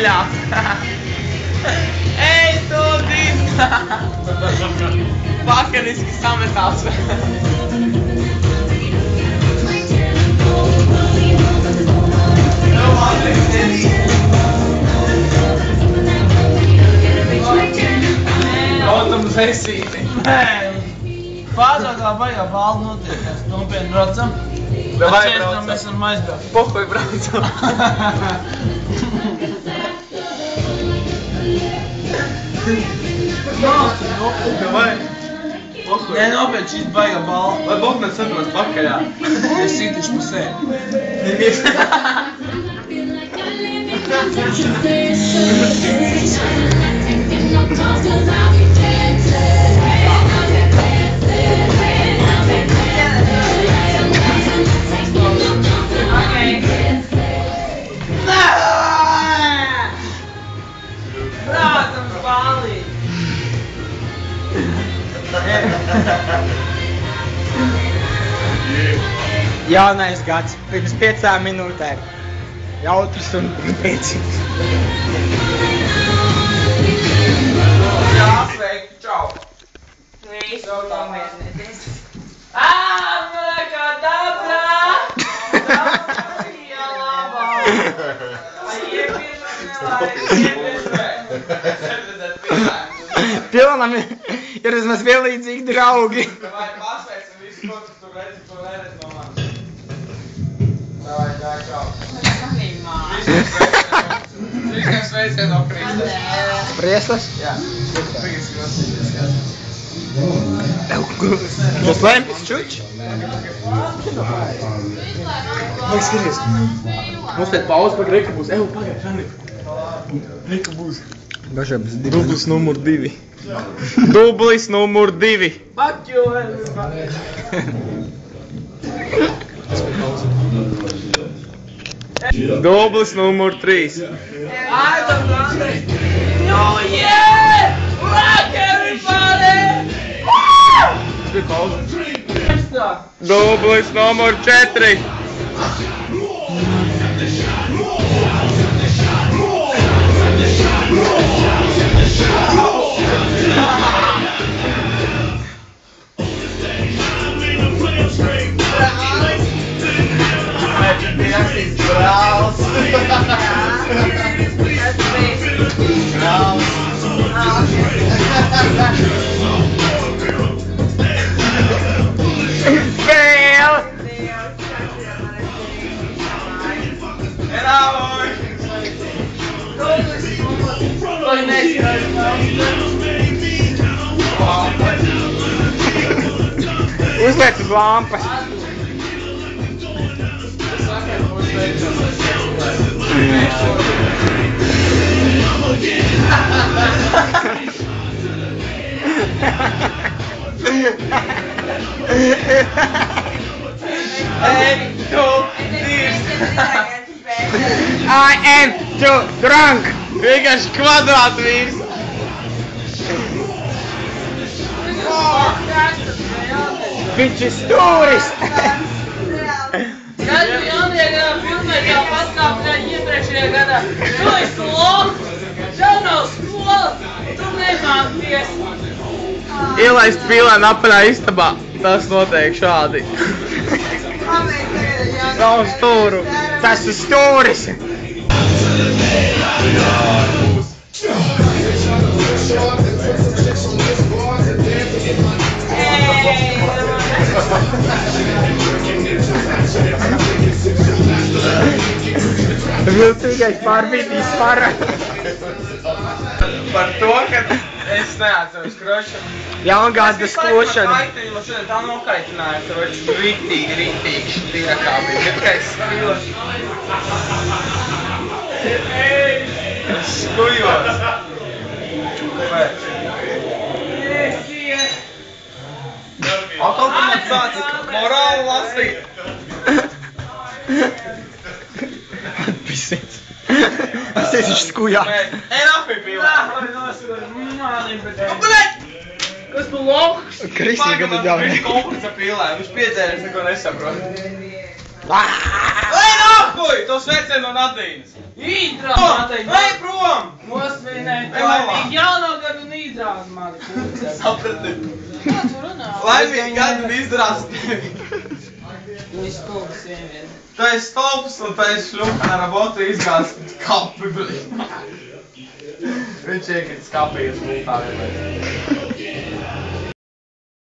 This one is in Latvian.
Vaļā! Ej, tu dīd! Vakariski sametās! Rotam zesīti! Pārtraukā baigā balda notiek, mēs nopietni braucam. Davai Atšķiestam, braucam. mēs varam aizbraukt. Pohuj braucam! Davai! Pohuj! Nē, nopietni, šis baigā balda. Lai Bogdans sados pakaļā! Es sītišu pa sevi. Braucam uz Bāliju. Jaunais gads, pirms 5 minūtēm. Jautrs un priecīgs. Jāsveik, čau! Visu pamēģināties. Āmraka dabra! Dabra bija labā! Pilnam ir vismaz vienlīdzīgi draugi. Vai pasveicam visu, ko tu redzi, ko neredz no manis. Davai, čau. Visiem sveicien no Kristas. Priestas? Jā. Prieks, klausīties. Tas lempis čuč? Vai skaties? Mums te pauze par Reka būs. Eju, pagaid, Hanni. Reka būs. Dažādas Dublis numur 2. Dublis numur 2. Fuck you, everybody! Dublis numur 3. I don't know. New Year! Rock everybody! Tas bija pauze. Dublis numur 4. Brāls. Fail! Uzliec uz lampas. I am too drunk. Vienkārši kvadrātu vīrs. Viņš ir stūris. Kad tu jaunajā gadā filmē tāpat kā iepriekšējā gadā, tu esi loks, tev nav skola, tu nemācies. Ielaist pīlēnu apaļā istabā. Tas notiek šādi. Nav stūru. Tas ir stūris. Viltīgais pārbīdīs para. Par to, ka es neatceros, kroši. Jaungāda sklošana. Man šodien tā nokaitināja, kroši, ritīgi štīrakā bija. Bet kā es spīlošu. Es skujos. Kāpēc? Atkal tu man sāci morāli lasīt. Atpisies. Es esi skujā. Ej, nafī pīlē. Kas tu loks? Kristī gadu ģauni. Viņš konkursa pīlē, viņš piedzēries, neko nesaprot. Ej, nafī! To sveicien no Nadīnas. Īdra! Ej, prom! prom! Nosvinēt Ej, malā. laimīgi jauno gadu un izrādi mani kūdzi. Saprati? Kā tu runā? Laimīgi gadu un izdarās tevi. Tu esi stulbs vienvien. Tu esi stulbs un tu esi šļuka na работу izgāz kapi, blīd. Viņš iekrit skapī uz multā vienreiz.